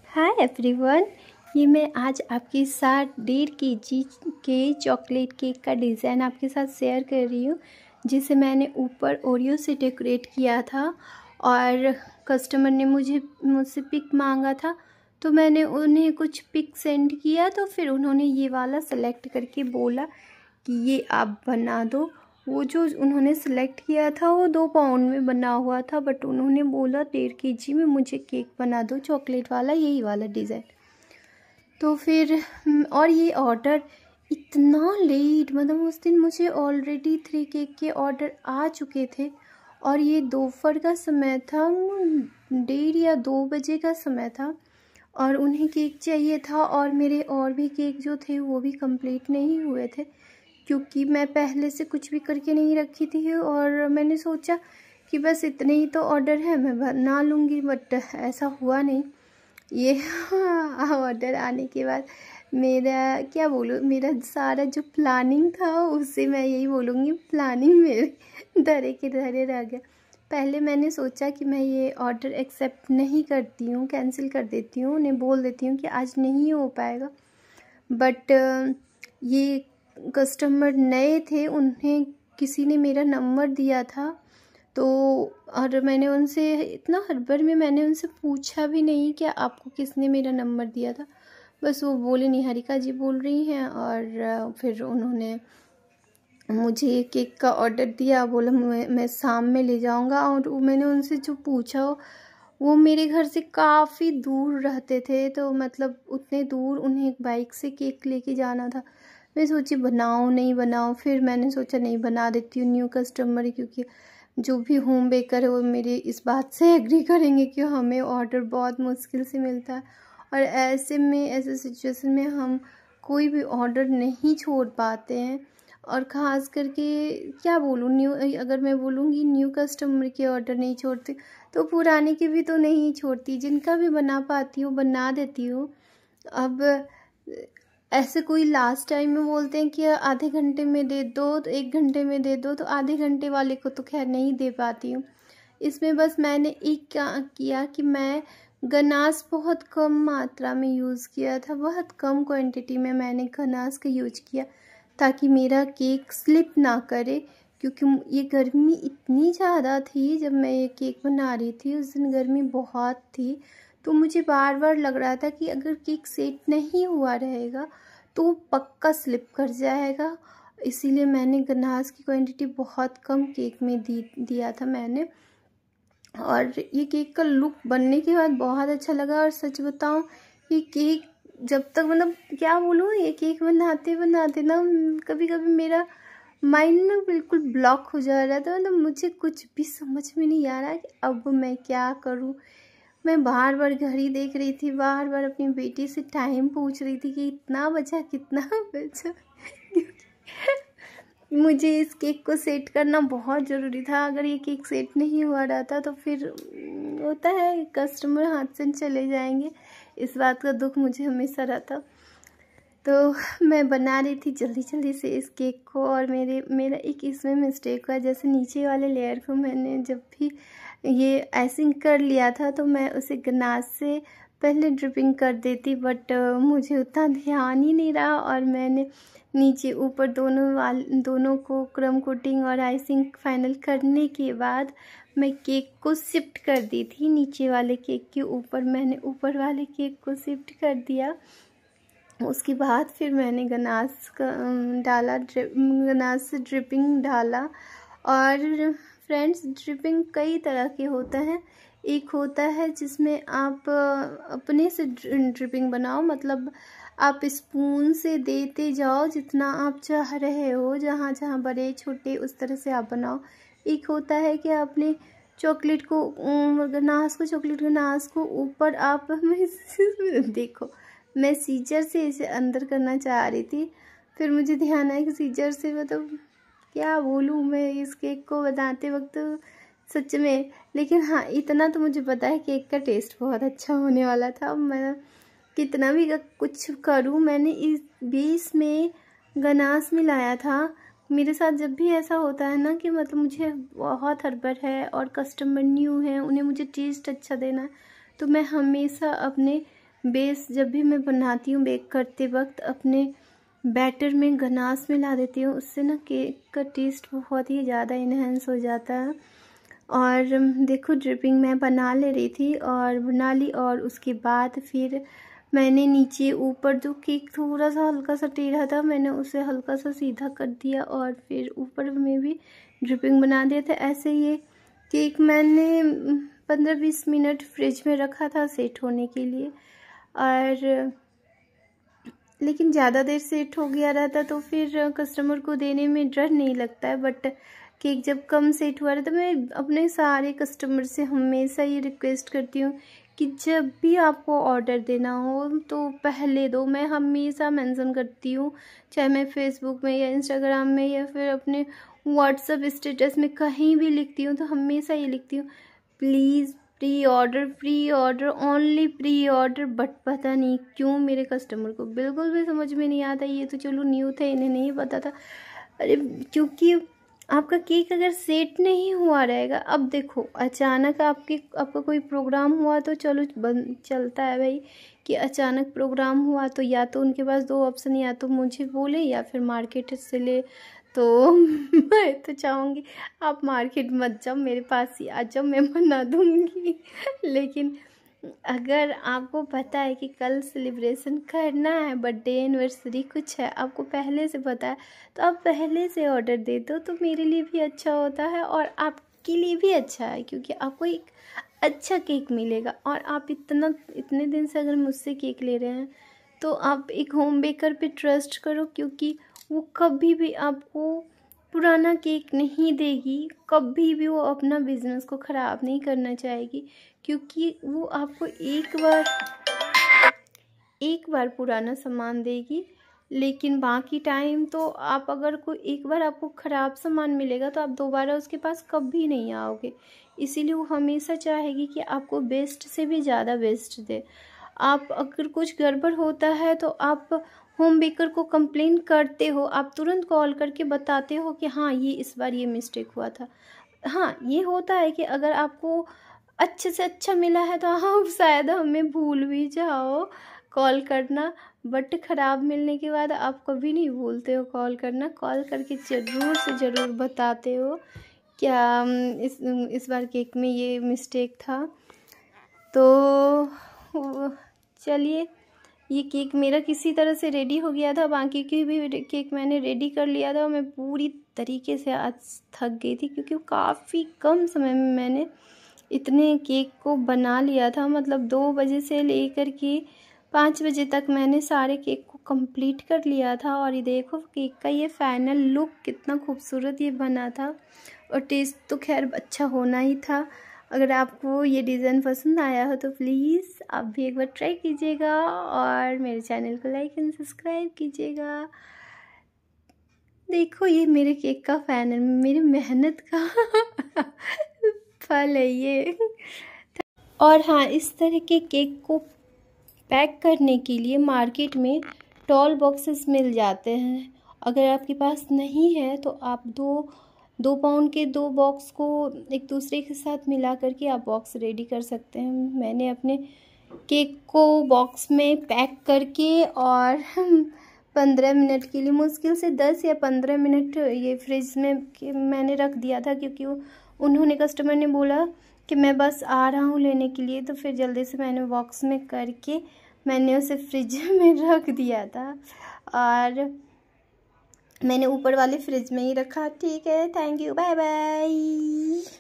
Hi everyone, ये मैं आज आपके साथ 1.5 kg के चॉकलेट केक का डिज़ाइन आपके साथ शेयर कर रही हूँ, जिसे मैंने ऊपर ओरियो से डेकोरेट किया था। और कस्टमर ने मुझसे पिक मांगा था, तो मैंने उन्हें कुछ पिक सेंड किया। तो फिर उन्होंने ये वाला सेलेक्ट करके बोला कि ये आप बना दो। वो जो उन्होंने सेलेक्ट किया था वो 2 पाउंड में बना हुआ था, बट उन्होंने बोला 1.5 kg में मुझे केक बना दो चॉकलेट वाला, यही वाला डिज़ाइन। तो फिर और ये ऑर्डर इतना लेट, मतलब उस दिन मुझे ऑलरेडी 3 केक के ऑर्डर आ चुके थे और ये दोपहर का समय था, 1:30 या 2 बजे का समय था और उन्हें केक चाहिए था। और मेरे और भी केक जो थे वो भी कंप्लीट नहीं हुए थे, क्योंकि मैं पहले से कुछ भी करके नहीं रखी थी और मैंने सोचा कि बस इतने ही तो ऑर्डर है, मैं बना लूँगी, बट ऐसा हुआ नहीं। ये ऑर्डर आने के बाद मेरा क्या बोलूँ, मेरा सारा जो प्लानिंग था उससे मैं यही बोलूँगी, प्लानिंग मेरे धरे के धरे रह गया। पहले मैंने सोचा कि मैं ये ऑर्डर एक्सेप्ट नहीं करती हूँ, कैंसिल कर देती हूँ, उन्हें बोल देती हूँ कि आज नहीं हो पाएगा। बट ये कस्टमर नए थे, उन्हें किसी ने मेरा नंबर दिया था, तो और मैंने उनसे इतना हड़बड़ में मैंने उनसे पूछा भी नहीं कि आपको किसने मेरा नंबर दिया था। बस वो बोले निहारिका जी बोल रही हैं, और फिर उन्होंने मुझे केक का ऑर्डर दिया, बोला मैं शाम में ले जाऊंगा। और मैंने उनसे जो पूछा वो मेरे घर से काफ़ी दूर रहते थे, तो मतलब उतने दूर उन्हें बाइक से केक लेके जाना था। मैं सोची बनाऊँ नहीं बनाऊँ, फिर मैंने सोचा नहीं बना देती हूँ, न्यू कस्टमर, क्योंकि जो भी होम बेकर है वो मेरी इस बात से एग्री करेंगे कि हमें ऑर्डर बहुत मुश्किल से मिलता है और ऐसे सिचुएशन में हम कोई भी ऑर्डर नहीं छोड़ पाते हैं। और ख़ास करके क्या बोलूँ, अगर मैं बोलूँगी न्यू कस्टमर के ऑर्डर नहीं छोड़ती, तो पुराने के भी तो नहीं छोड़ती, जिनका भी बना पाती हूँ बना देती हूँ। अब ऐसे कोई लास्ट टाइम में बोलते हैं कि आधे घंटे में दे दो, तो 1 घंटे में दे दो, तो आधे घंटे वाले को तो खैर नहीं दे पाती हूँ। इसमें बस मैंने एक क्या किया कि मैं गनाश बहुत कम मात्रा में यूज़ किया था, बहुत कम क्वांटिटी में मैंने गनाश का यूज किया, ताकि मेरा केक स्लिप ना करे। क्योंकि ये गर्मी इतनी ज़्यादा थी, जब मैं ये केक बना रही थी उस दिन गर्मी बहुत थी, तो मुझे बार बार लग रहा था कि अगर केक सेट नहीं हुआ रहेगा तो पक्का स्लिप कर जाएगा। इसीलिए मैंने गनाश की क्वांटिटी बहुत कम केक में दिया था मैंने। और ये केक का लुक बनने के बाद बहुत अच्छा लगा। और सच बताऊं, ये केक जब तक, मतलब क्या बोलूँ, ये केक बनाते बनाते ना कभी कभी मेरा माइंड ना बिल्कुल ब्लॉक हो जा रहा था, मतलब मुझे कुछ भी समझ में नहीं आ रहा कि अब मैं क्या करूँ। मैं बार बार घड़ी देख रही थी, बार बार अपनी बेटी से टाइम पूछ रही थी कि इतना बचा कितना बचा, मुझे इस केक को सेट करना बहुत ज़रूरी था। अगर ये केक सेट नहीं हुआ रहता तो फिर होता है कस्टमर हाथ से चले जाएंगे, इस बात का दुख मुझे हमेशा रहता। तो मैं बना रही थी जल्दी जल्दी से इस केक को, और मेरा एक इसमें मिस्टेक हुआ, जैसे नीचे वाले लेयर को मैंने जब भी ये आइसिंग कर लिया था तो मैं उसे गनाश से पहले ड्रिपिंग कर देती, बट मुझे उतना ध्यान ही नहीं रहा और मैंने नीचे ऊपर दोनों को क्रम कोटिंग और आइसिंग फाइनल करने के बाद मैं केक को शिफ्ट कर दी थी। नीचे वाले केक के ऊपर मैंने ऊपर वाले केक को शिफ्ट कर दिया। उसके बाद फिर मैंने गनाश का डाला, गनाश से ड्रिपिंग डाला। और फ्रेंड्स, ड्रिपिंग कई तरह के होते हैं। एक होता है जिसमें आप अपने से ड्रिपिंग बनाओ, मतलब आप स्पून से देते जाओ जितना आप चाह रहे हो, जहाँ जहाँ बड़े छोटे उस तरह से आप बनाओ। एक होता है कि आपने चॉकलेट गनाश को ऊपर आप देखो, मैं सीजर से इसे अंदर करना चाह रही थी, फिर मुझे ध्यान आया कि सीजर से मतलब क्या बोलूँ मैं इस केक को बनाते वक्त सच में। लेकिन हाँ, इतना तो मुझे पता है केक का टेस्ट बहुत अच्छा होने वाला था। मैं कितना भी कुछ करूँ, मैंने इस बीच में गनाश मिलाया था। मेरे साथ जब भी ऐसा होता है ना कि मतलब मुझे बहुत हड़बड़ है और कस्टमर न्यू है, उन्हें मुझे टेस्ट अच्छा देना है, तो मैं हमेशा अपने बेस जब भी मैं बनाती हूँ बेक करते वक्त अपने बैटर में गनाश मिला देती हूँ, उससे ना केक का टेस्ट बहुत ही ज़्यादा इन्हेंस हो जाता है। और देखो ड्रिपिंग मैं बना ले रही थी और बना ली, और उसके बाद फिर मैंने नीचे ऊपर जो केक थोड़ा सा हल्का सा टेढ़ा था, मैंने उसे हल्का सा सीधा कर दिया और फिर ऊपर में भी ड्रिपिंग बना दिया था। ऐसे ये केक मैंने 15-20 मिनट फ्रिज में रखा था सेट होने के लिए, और लेकिन ज़्यादा देर सेट हो गया रहता तो फिर कस्टमर को देने में डर नहीं लगता है। बट केक जब कम सेट हुआ रहता, मैं अपने सारे कस्टमर से हमेशा ये रिक्वेस्ट करती हूँ कि जब भी आपको ऑर्डर देना हो तो पहले दो। मैं हमेशा मेंशन करती हूँ, चाहे मैं फेसबुक में या इंस्टाग्राम में या फिर अपने व्हाट्सएप स्टेटस में कहीं भी लिखती हूँ तो हमेशा ये लिखती हूँ, please pre order only pre order. But पता नहीं क्यों मेरे कस्टमर को बिल्कुल भी समझ में नहीं आता। ये तो चलो न्यू थे, इन्हें नहीं पता था। अरे क्योंकि आपका केक अगर सेट नहीं हुआ रहेगा, अब देखो अचानक आपका कोई प्रोग्राम हुआ तो चलो चलता है भाई कि अचानक प्रोग्राम हुआ तो या तो उनके पास दो ऑप्शन, या तो मुझे बोले या फिर मार्केट से ले। तो मैं तो चाहूँगी आप मार्केट मत जाओ, मेरे पास ही आ जाओ, मैं बना दूँगी। लेकिन अगर आपको पता है कि कल सेलिब्रेशन करना है, बर्थडे एनिवर्सरी कुछ है, आपको पहले से पता है, तो आप पहले से ऑर्डर दे दो तो मेरे लिए भी अच्छा होता है और आपके लिए भी अच्छा है, क्योंकि आपको एक अच्छा केक मिलेगा। और आप इतने दिन से अगर मुझसे केक ले रहे हैं तो आप एक होम बेकर पे ट्रस्ट करो, क्योंकि वो कभी भी आपको पुराना केक नहीं देगी, कभी भी वो अपना बिजनेस को ख़राब नहीं करना चाहेगी, क्योंकि वो आपको एक बार पुराना सामान देगी। लेकिन बाकी टाइम तो आप अगर कोई एक बार आपको ख़राब सामान मिलेगा तो आप दोबारा उसके पास कभी नहीं आओगे। इसीलिए वो हमेशा चाहेगी कि आपको बेस्ट से भी ज़्यादा बेस्ट दे। आप अगर कुछ गड़बड़ होता है तो आप होम बेकर को कंप्लेन करते हो, आप तुरंत कॉल करके बताते हो कि हाँ ये इस बार ये मिस्टेक हुआ था। हाँ ये होता है कि अगर आपको अच्छे से अच्छा मिला है तो हाँ शायद हमें भूल भी जाओ कॉल करना, बट ख़राब मिलने के बाद आप कभी नहीं भूलते हो कॉल करना। कॉल करके ज़रूर से ज़रूर बताते हो क्या इस बार केक में ये मिस्टेक था। तो चलिए ये केक मेरा किसी तरह से रेडी हो गया था, बाकी की भी केक मैंने रेडी कर लिया था। मैं पूरी तरीके से आज थक गई थी क्योंकि काफ़ी कम समय में मैंने इतने केक को बना लिया था। मतलब 2 बजे से लेकर के 5 बजे तक मैंने सारे केक को कंप्लीट कर लिया था। और ये देखो केक का ये फाइनल लुक कितना खूबसूरत ये बना था, और टेस्ट तो खैर अच्छा होना ही था। अगर आपको ये डिज़ाइन पसंद आया हो तो प्लीज़ आप भी एक बार ट्राई कीजिएगा और मेरे चैनल को लाइक एंड सब्सक्राइब कीजिएगा। देखो ये मेरे केक का फाइनल, मेरी मेहनत का फल है ये। और हाँ, इस तरह के केक को पैक करने के लिए मार्केट में टॉल बॉक्सेस मिल जाते हैं। अगर आपके पास नहीं है तो आप 2 पाउंड के 2 बॉक्स को एक दूसरे के साथ मिला करके आप बॉक्स रेडी कर सकते हैं। मैंने अपने केक को बॉक्स में पैक करके और 15 मिनट के लिए, मुश्किल से 10 या 15 मिनट ये फ्रिज में मैंने रख दिया था, क्योंकि उन्होंने कस्टमर ने बोला कि मैं बस आ रहा हूँ लेने के लिए। तो फिर जल्दी से मैंने बॉक्स में करके मैंने उसे फ्रिज में रख दिया था, और मैंने ऊपर वाले फ्रिज में ही रखा। ठीक है, थैंक यू, बाय बाय।